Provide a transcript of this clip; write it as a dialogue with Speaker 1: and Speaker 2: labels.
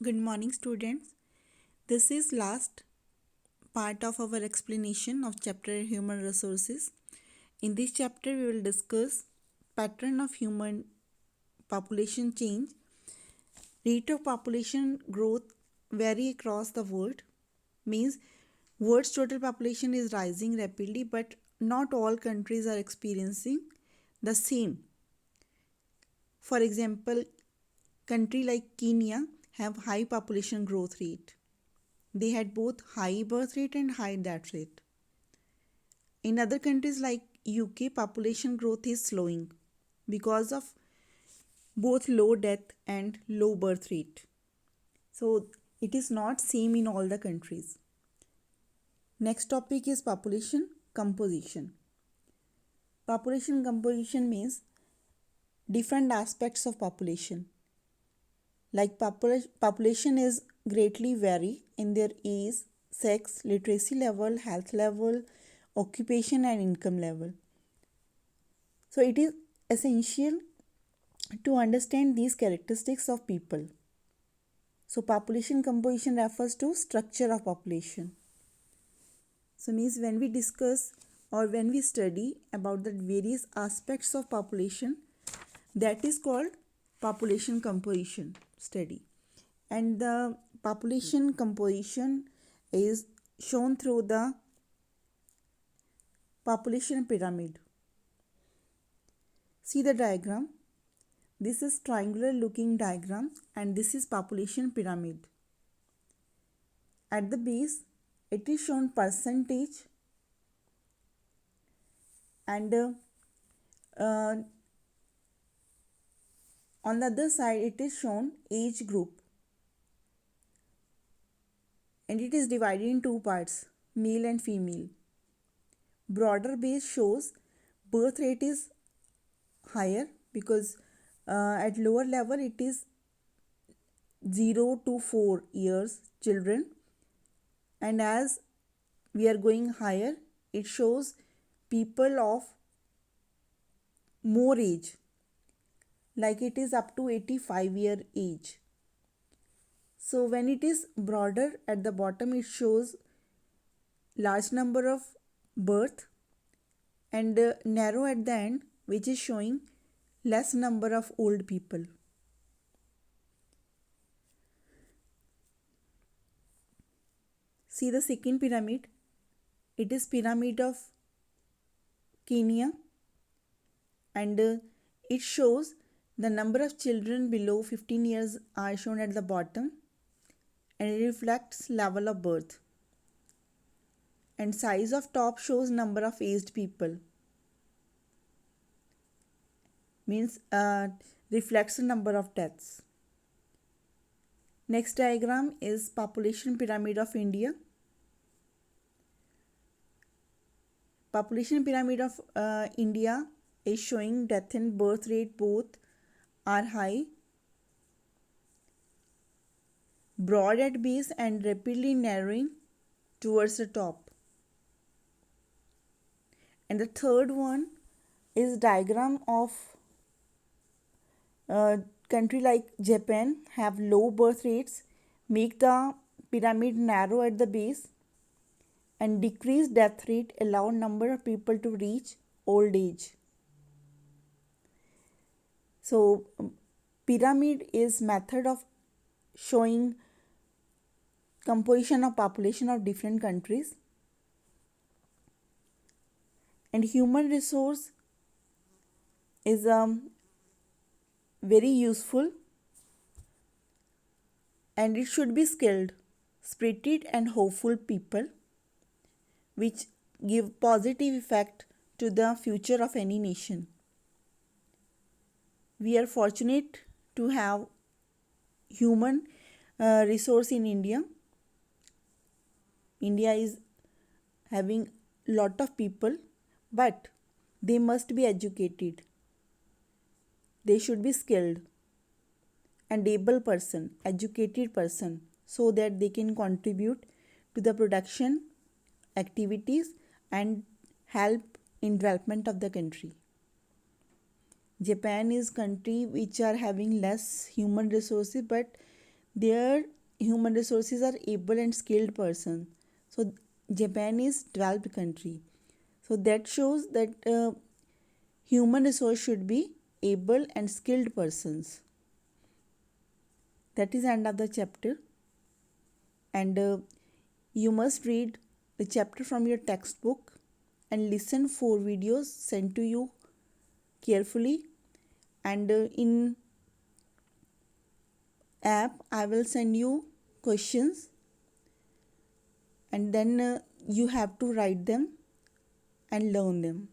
Speaker 1: Good morning, students. This is last part of our explanation of chapter Human Resources. In this chapter, we will discuss pattern of human population change. Rate of population growth vary across the world. Means world's total population is rising rapidly, but not all countries are experiencing the same. For example, country like Kenya have high population growth rate. They had both high birth rate and high death rate. In other countries like UK, population growth is slowing because of both low death and low birth rate. So it is not same in all the countries. Next topic is population composition. Population composition means different aspects of population. Like population is greatly vary in their age, sex, literacy level, health level, occupation and income level. So it is essential to understand these characteristics of people. So population composition refers to structure of population. So means when we discuss or when we study about the various aspects of population, that is called population composition study. And the population composition is shown through the population pyramid. See the diagram. This is triangular looking diagram and this is population pyramid. At the base, it is shown percentage and on the other side it is shown age group, and it is divided in two parts, male and female. Broader base shows birth rate is higher because at lower level it is 0 to 4 years children, and as we are going higher it shows people of more age, like it is up to 85-year age. So when it is broader at the bottom it shows large number of birth, and narrow at the end which is showing less number of old people. See the second pyramid. It is pyramid of Kenya, and it shows the number of children below 15 years are shown at the bottom, and it reflects level of birth. And size of top shows number of aged people, means reflects the number of deaths. Next diagram is population pyramid of India. Population pyramid of India is showing death and birth rate both are high, broad at base and rapidly narrowing towards the top. And the third one is diagram of country like Japan have low birth rates, make the pyramid narrow at the base, and decrease death rate allow number of people to reach old age. So pyramid is method of showing composition of population of different countries. And human resource is very useful, and it should be skilled, spirited and hopeful people which give positive effect to the future of any nation. We are fortunate to have human resource in India. India is having lot of people, but they must be educated. They should be skilled and able person, educated person, so that they can contribute to the production activities and help in development of the country. Japan is country which are having less human resources, but Their human resources are able and skilled person. So Japan is developed country. So that shows that human resource should be able and skilled persons. That is end of the chapter, and you must read the chapter from your textbook and listen 4 videos sent to you carefully, and in app I will send you questions, and then you have to write them and learn them.